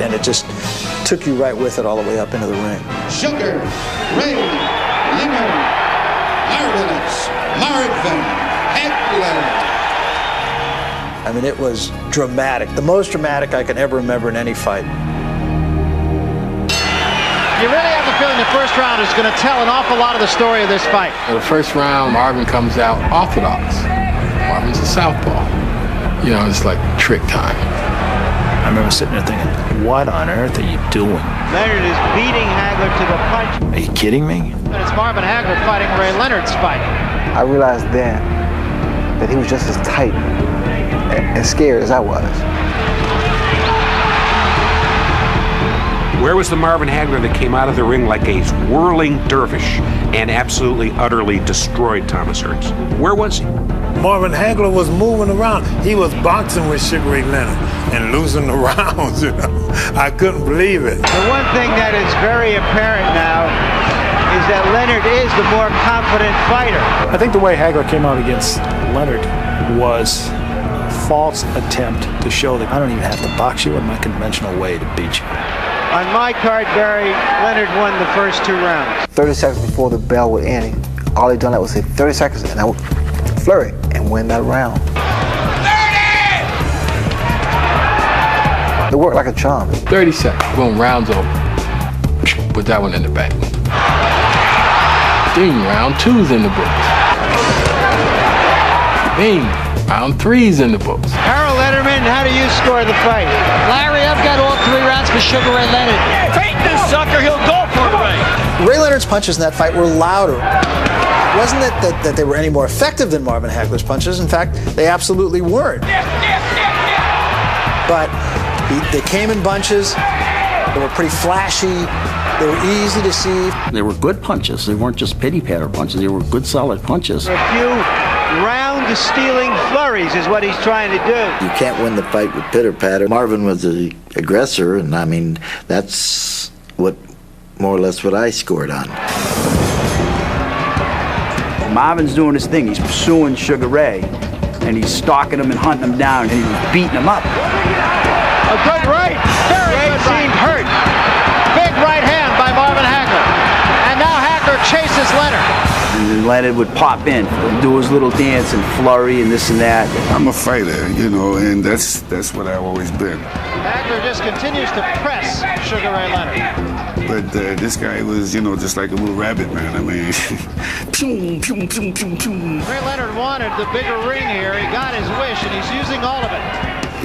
And it just took you right with it all the way up into the ring. Sugaray, Leonard, marvin, hagler. I mean, it was dramatic, the most dramatic I can ever remember in any fight. You really have the feeling the first round is going to tell an awful lot of the story of this fight. The first round, Marvin comes out orthodox. Marvin's a southpaw. You know, it's like trick time. I remember sitting there thinking, what on earth are you doing? Leonard is beating Hagler to the punch. Are you kidding me? And it's Marvin Hagler fighting Ray Leonard's fight. I realized then that he was just as tight and scared as I was. Where was the Marvin Hagler that came out of the ring like a whirling dervish and absolutely, utterly destroyed Thomas Hearns? Where was he? Marvin Hagler was moving around. He was boxing with Sugaray Leonard and losing the rounds, you know. I couldn't believe it. The one thing that is very apparent now is that Leonard is the more confident fighter. I think the way Hagler came out against Leonard was a false attempt to show that I don't even have to box you in my conventional way to beat you. On my card, Barry, Leonard won the first 2 rounds. 30 seconds before the bell would end, all he done that was say 30 seconds, and I would flurry and win that round. 30! It worked like a charm. 30 seconds, boom, round's over. Put that one in the bank. Ding, round 2's in the books. Bing, round 3's in the books. Harold Letterman, how do you score the fight? Larry, I've got all 3 rounds for Sugaray Leonard. Take this sucker, he'll go for it, Ray. Ray Leonard's punches in that fight were louder. It wasn't that they were any more effective than Marvin Hagler's punches. In fact, they absolutely weren't. But they came in bunches. They were pretty flashy. They were easy to see. They were good punches. They weren't just pity-patter punches. They were good, solid punches. A few round-stealing flurries is what he's trying to do. You can't win the fight with pitter-patter. Marvin was the aggressor, and I mean, that's what more or less what I scored on. Marvin's doing his thing. He's pursuing Sugaray, and he's stalking him and hunting him down, and he was beating him up. A good right. Ray seemed hurt. Big right hand by Marvin Hagler. And now Hagler chases Leonard. And Leonard would pop in, do his little dance and flurry and this and that. I'm a fighter, you know, and that's what I've always been. Hagler just continues to press Sugaray Leonard. But this guy was, you know, just like a little rabbit, man. I mean, pew, pew, pew, pew, pew. Ray Leonard wanted the bigger ring here. He got his wish, and he's using all of it.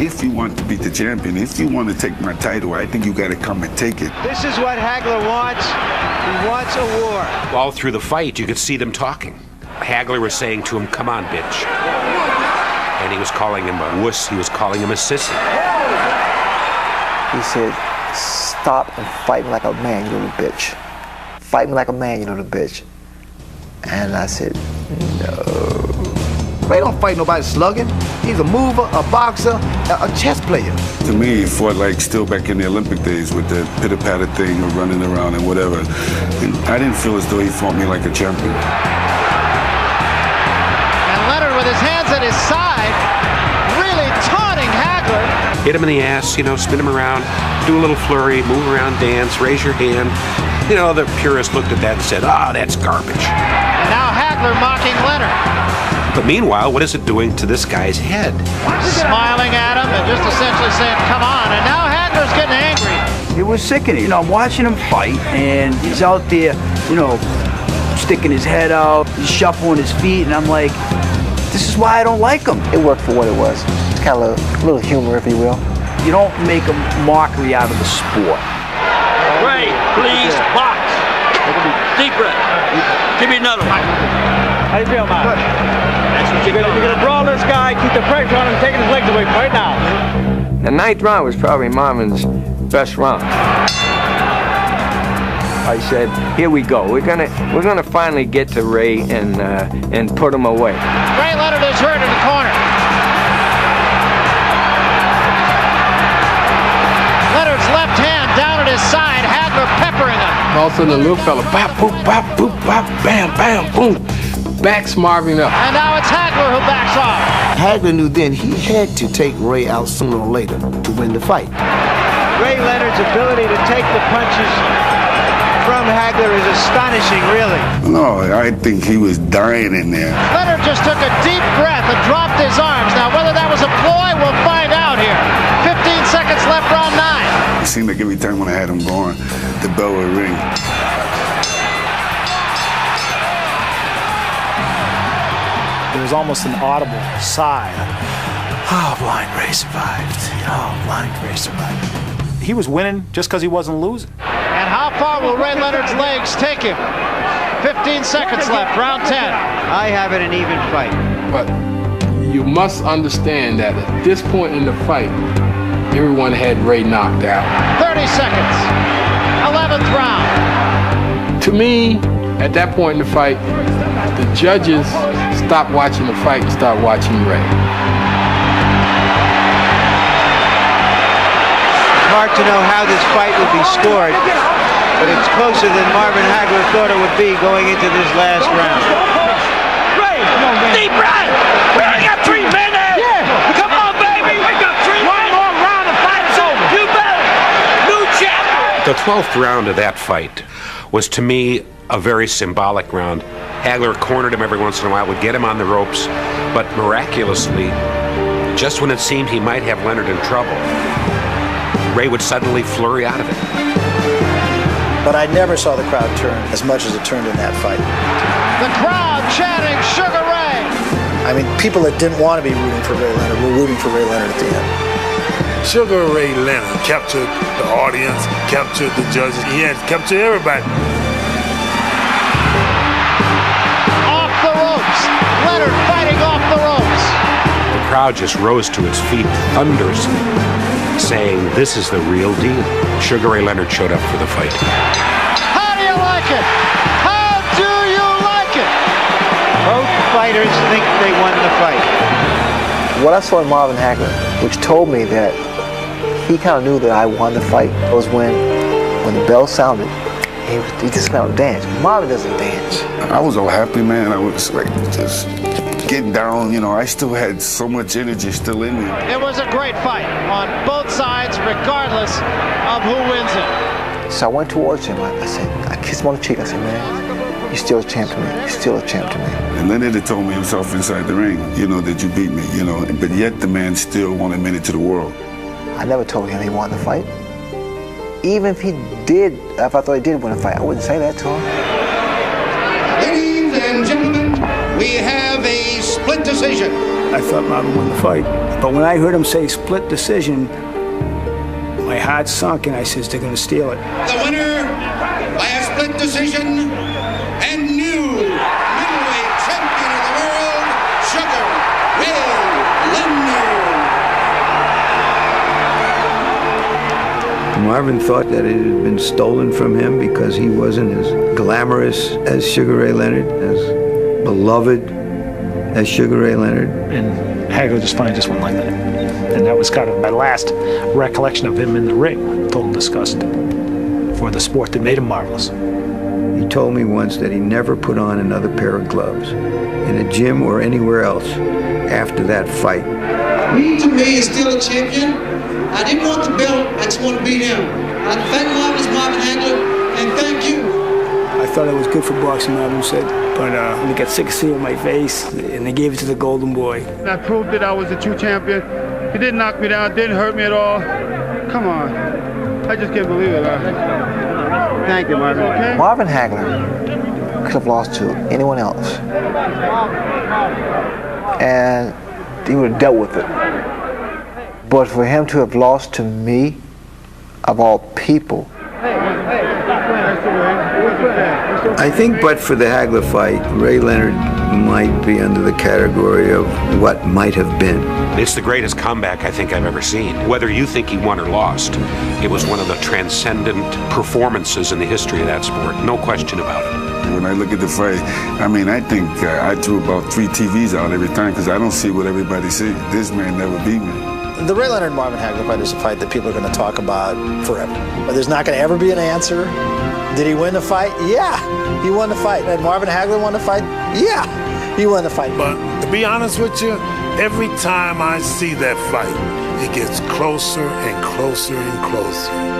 If you want to beat the champion, if you want to take my title, I think you got to come and take it. This is what Hagler wants. He wants a war. All through the fight, you could see them talking. Hagler was saying to him, come on, bitch. And he was calling him a wuss. He was calling him a sissy. He said, stop and fight me like a man, you little bitch. Fight me like a man, you little bitch. And I said, no. Ray don't fight nobody slugging. He's a mover, a boxer, a chess player. To me, he fought like still back in the Olympic days with the pitter-patter thing of running around and whatever. And I didn't feel as though he fought me like a champion. And Leonard with his hands at his side, really taunting Hagler. Hit him in the ass, you know, spin him around, do a little flurry, move around, dance, raise your hand. You know, the purists looked at that and said, ah, that's garbage. And now Hagler mocking Leonard. But meanwhile, what is it doing to this guy's head? Smiling at him and just essentially saying, come on. And now Hagler's getting angry. It was sickening. You know, I'm watching him fight, and he's out there, you know, sticking his head out, he's shuffling his feet, and I'm like, this is why I don't like him. It worked for what it was. It's kind of a little humor, if you will. You don't make a mockery out of the sport. Ray, please box. Deep breath. Give me another one. How do you feel, man? Good. That's what You're going to brawl this guy, keep the pressure on him, taking his legs away right now. The 9th round was probably Marvin's best round. I said, here we go. We're gonna finally get to Ray and put him away. Ray Leonard is hurt in the corner. Leonard's left hand down at his side, Hagler peppering him. All of a sudden, the little fella, bop, boop, bop, boop, bop, bam, bam, boom, backs Marvin up. And now it's Hagler who backs off. Hagler knew then he had to take Ray out sooner or later to win the fight. Ray Leonard's ability to take the punches from Hagler is astonishing, really. No, I think he was dying in there. Leonard just took a deep breath and dropped his arms. Now, whether that was a ploy, we'll find out here. 15 seconds left, round 9. It seemed like every time when I had him going, the bell would ring. There was almost an audible sigh. Oh, Blind Ray survived. Oh, Blind Ray survived. He was winning just because he wasn't losing. And how far will Ray Leonard's legs take him? 15 seconds left, round 10. I have it an even fight. But you must understand that at this point in the fight, everyone had Ray knocked out. 30 seconds. 11th round. To me, at that point in the fight, the judges stopped watching the fight and started watching Ray. Hard to know how this fight would be scored, but it's closer than Marvin Hagler thought it would be going into this last round. Ray, deep breath. We only got 3 minutes. Yeah. Come on, baby. We got 3 minutes. One more round and fight is over. You better. New champion. The 12th round of that fight was, to me, a very symbolic round. Hagler cornered him every once in a while, would get him on the ropes, but miraculously, just when it seemed he might have Leonard in trouble, Ray would suddenly flurry out of it. But I never saw the crowd turn as much as it turned in that fight. The crowd chanting Sugar Ray. I mean, people that didn't want to be rooting for Ray Leonard were rooting for Ray Leonard at the end. Sugar Ray Leonard captured the audience, captured the judges. He had captured everybody. Off the ropes. Leonard fighting off the ropes. The crowd just rose to its feet thunderously, saying, "This is the real deal." Sugar Ray Leonard showed up for the fight. How do you like it? How do you like it? Both fighters think they won the fight. What I saw in Marvin Hagler, which told me that he kind of knew that I won the fight, was when the bell sounded, he just kind of danced. Marvin doesn't dance. I was all happy, man. I was like just getting down, you know. I still had so much energy still in me. It was a great fight on both sides, regardless of who wins it. So I went towards him. I said, I kissed him on the cheek. I said, man, you're still a champ to me. You're still a champ to me. And Leonard had told me himself inside the ring, you know, that you beat me, you know. But yet the man still wanted me to the world. I never told him he won the fight. Even if he did, if I thought he did win a fight, I wouldn't say that to him. Ladies and gentlemen, we have a split decision. I thought Marvin won the fight. But when I heard him say split decision, my heart sunk and I says, they're going to steal it. The winner by a split decision and new middleweight champion of the world, Sugar Ray Leonard. Marvin thought that it had been stolen from him because he wasn't as glamorous as Sugar Ray Leonard, as beloved as Sugar Ray Leonard. And Hagler just finally just went like that. And that was kind of my last recollection of him in the ring. Total disgust for the sport that made him marvelous. He told me once that he never put on another pair of gloves in a gym or anywhere else after that fight. He, to me, is still a champion. I didn't want the belt, I just want to beat him. I thank Marvin as Marvin Hagler, and thank you. I thought it was good for boxing, Marvin said, but I got sick of seeing my face, and they gave it to the golden boy. I proved that I was a true champion. He didn't knock me down, didn't hurt me at all. Come on. I just can't believe it. Thank you, Marvin. Okay? Marvin Hagler could have lost to anyone else. And he would have dealt with it. But for him to have lost to me, of all people. I think but for the Hagler fight, Ray Leonard might be under the category of what might have been. It's the greatest comeback I think I've ever seen. Whether you think he won or lost, it was one of the transcendent performances in the history of that sport. No question about it. When I look at the fight, I mean, I think I threw about 3 TVs out every time because I don't see what everybody sees. This man never beat me. The Ray Leonard-Marvin Hagler fight is a fight that people are going to talk about forever. But there's not going to ever be an answer. Did he win the fight? Yeah, he won the fight. And Marvin Hagler won the fight? Yeah, he won the fight. But to be honest with you, every time I see that fight, it gets closer and closer and closer.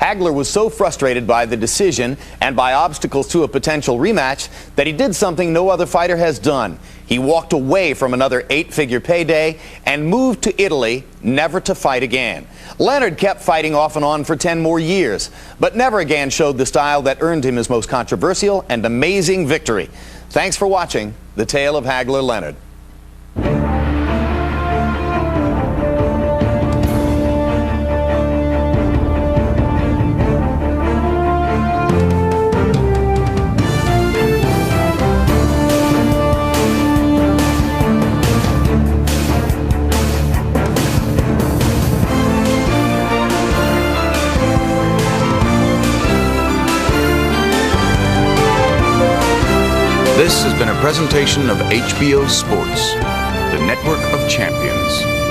Hagler was so frustrated by the decision and by obstacles to a potential rematch that he did something no other fighter has done. He walked away from another 8-figure payday and moved to Italy, never to fight again. Leonard kept fighting off and on for 10 more years, but never again showed the style that earned him his most controversial and amazing victory. Thanks for watching The Tale of Hagler Leonard. This has been a presentation of HBO Sports, the network of champions.